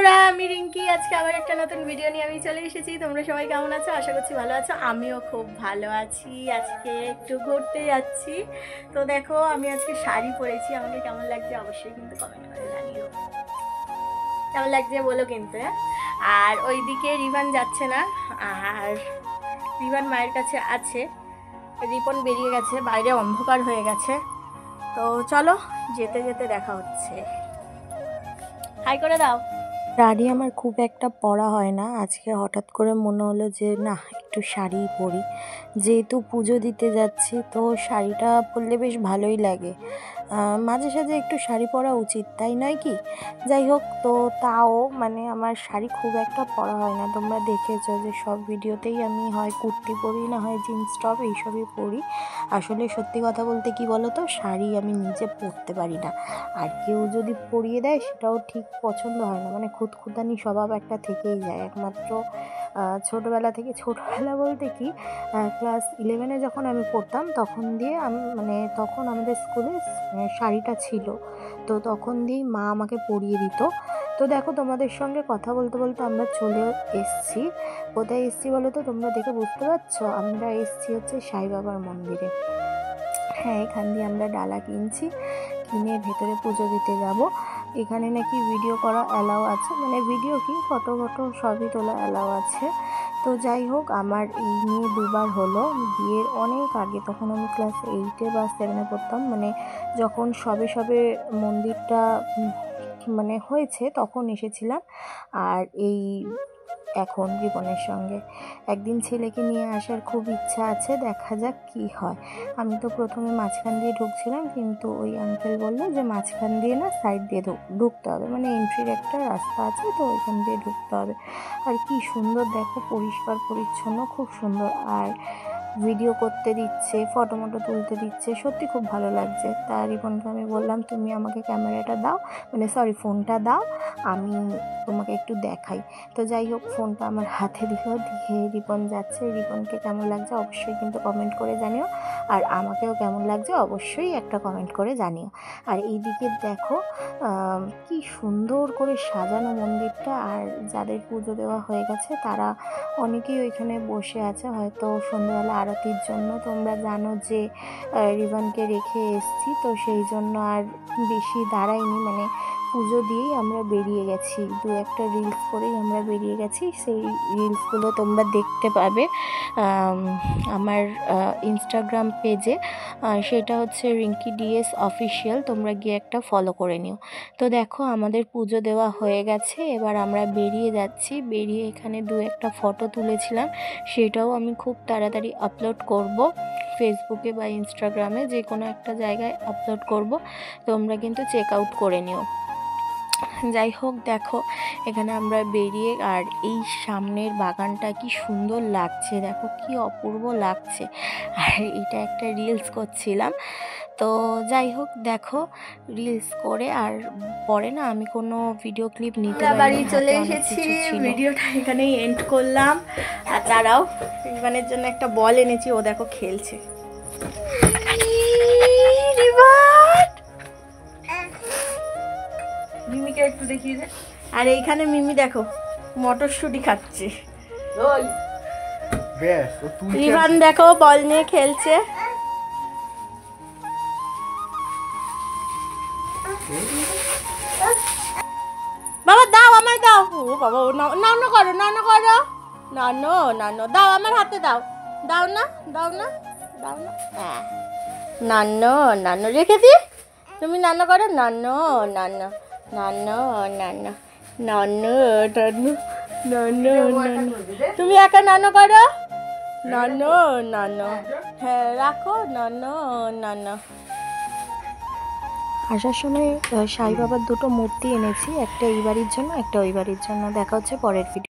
বন্ধুরা, আমি রিঙ্কি। আজকে আবার একটা নতুন ভিডিও নিয়ে আমি চলে এসেছি। তোমরা সবাই কেমন আছো? আশা করছি ভালো আছো। আমিও খুব ভালো আছি। আজকে একটু ঘুরতে যাচ্ছি। তো দেখো, আমি আজকে শাড়ি পরেছি। আমাকে কেমন লাগছে অবশ্যই কিন্তু কমেন্ট করে জানিও। কেমন লাগছে বলো কিন্তু। আর ওইদিকে রিভান যাচ্ছে না, আর রিভান মায়ের কাছে আছে। রিপন বেরিয়ে গেছে, বাইরে অন্ধকার হয়ে গেছে। তো চলো, যেতে যেতে দেখা হচ্ছে। হাই করে দাও। শাড়ি আমার খুব একটা পরা হয় না। আজকে হঠাৎ করে মনে হলো যে না, একটু শাড়ি পরি। যেহেতু পুজো দিতে যাচ্ছি, তো শাড়িটা পরলে বেশ ভালোই লাগে। মাঝে সাঝে একটু শাড়ি পরা উচিত, তাই নয় কি? যাই হোক, তো তাও মানে আমার শাড়ি খুব একটা পরা হয় না। তোমরা দেখেছো যে সব ভিডিওতেই আমি হয় কুর্তি পরি, না হয় জিন্স টপ, এইসবই পরি। আসলে সত্যি কথা বলতে কি বলো তো, শাড়ি আমি নিজে পরতে পারি না। আর কেউ যদি পরিয়ে দেয় সেটাও ঠিক পছন্দ হয় না। মানে খুঁতখুঁতানি স্বভাব একটা থেকেই যায়। একমাত্র ছোটোবেলা থেকে, ছোটোবেলা বলতে কি, ক্লাস 11-এ যখন আমি পড়তাম তখন দিয়ে আমি তখন আমাদের স্কুলে শাড়িটা ছিল। তো তখন দিয়েই মা আমাকে পরিয়ে দিত। তো দেখো, তোমাদের সঙ্গে কথা বলতে বলতে আমরা চলে এসছি। কোথায় এসছি বলো তো? তোমরা দেখে বুঝতে পারছো, আমরা এসছি হচ্ছে সাই বাবার মন্দিরে। হ্যাঁ, এখান দিয়ে আমরা ডালা কিনছি, কিনে ভেতরে পুজো দিতে যাব। এখানে নাকি ভিডিও করা অ্যালাউ আছে, মানে ভিডিও কি, ফটো সবই তোলা অ্যালাউ আছে। তো যাই হোক, আমার এই নিয়ে দুবার হলো। বিয়ের অনেক আগে, তখন আমি ক্লাস 8-এ বা 7-এ পড়তাম, মানে যখন সবে সবে মন্দিরটা হয়েছে তখন এসেছিলাম। আর এই এখন জীবনের সঙ্গে একদিন ছেলেকে নিয়ে আসার খুব ইচ্ছা আছে, দেখা যাক কি হয়। আমি তো প্রথমে মাঝখান দিয়ে ঢুকছিলাম, কিন্তু ওই আঙ্কেল বললো যে মাঝখান দিয়ে না, সাইড দিয়ে ঢুকতে হবে, মানে এন্ট্রির একটা রাস্তা আছে, তো ওইখান দিয়ে ঢুকতে হবে। আর কি সুন্দর দেখো, পরিষ্কার পরিচ্ছন্ন, খুব সুন্দর। আর ভিডিও করতে দিচ্ছে, ফটো তুলতে দিচ্ছে, সত্যি খুব ভালো লাগছে। তা রিপনকে আমি বললাম, তুমি আমাকে ক্যামেরাটা দাও, ফোনটা দাও, আমি তোমাকে একটু দেখাই। তো যাই হোক, ফোনটা আমার হাতে দিয়ে রিপন যাচ্ছে। রিপনকে কেমন লাগছে অবশ্যই কিন্তু কমেন্ট করে জানিও, আর আমাকেও কেমন লাগছে অবশ্যই একটা কমেন্ট করে জানিও। আর এইদিকে দেখো কি সুন্দর করে সাজানো মন্দিরটা। আর যাদের পুজো দেওয়া হয়ে গেছে তারা অনেকেই ওইখানে বসে আছে, হয়তো সন্ধ্যাবেলা আরতির জন্য। তোমরা জানো যে রিভানকে রেখে এসছি, তো সেই জন্য আর বেশি দাঁড়াইনি, মানে পুজো দিয়েই আমরা বেরিয়ে গেছি। দু একটা রিলস করেই আমরা বেরিয়ে গেছি। সেই রিলসগুলো তোমরা দেখতে পাবে আমার ইনস্টাগ্রাম পেজে। সেটা হচ্ছে রিঙ্কি ডিএস অফিসিয়াল, তোমরা গিয়ে একটা ফলো করে নিও। তো দেখো, আমাদের পুজো দেওয়া হয়ে গেছে, এবার আমরা বেরিয়ে যাচ্ছি। বেরিয়ে এখানে দু একটা ফটো তুলেছিলাম, সেটাও আমি খুব তাড়াতাড়ি আপলোড করব ফেসবুকে বা ইনস্টাগ্রামে, যে কোনো একটা জায়গায় আপলোড করব। তোমরা কিন্তু চেক আউট করে নিও। যাই হোক, দেখো এখানে আমরা বেরিয়ে, আর এই সামনের বাগানটা কি সুন্দর লাগছে, দেখো কি অপূর্ব লাগছে। আর এটা একটা রিলস করছিলাম। তো যাই হোক, দেখো রিলস করে, আর পরে না আমি কোনো ভিডিও ক্লিপ নিতে বাড়ি চলে এসেছি। ভিডিওটা এখানেই এন্ড করলাম। আর দাঁড়াও, রিভানের জন্য একটা বল এনেছি, ও দেখো খেলছে। মিমিকে একটু দেখিয়ে দে। আর এইখানে মিমি দেখো মটরশুঁটি খাচ্ছে। রিভান দেখো বল নিয়ে খেলছে। বাবা দাও, আমার দাও। ও বাবা, ও নানো করো, নানো করো, নানো নানো দাও, আমার হাতে দাও। দাও না, দাও না, দাও না। হ্যাঁ, নানো নানো রেখে দি। তুমি নানো করো, নানো নানো নানো নানো নানো নানো নানো নানো। তুমি একা নানো করো, নানো নানো। হ্যাঁ রাখো, নানো নানো। আসার সময় সাই বাবার দুটো মূর্তি এনেছি, একটা এই বাড়ির জন্য, একটা ওই বাড়ির জন্য। দেখা হচ্ছে পরের ভিডিও।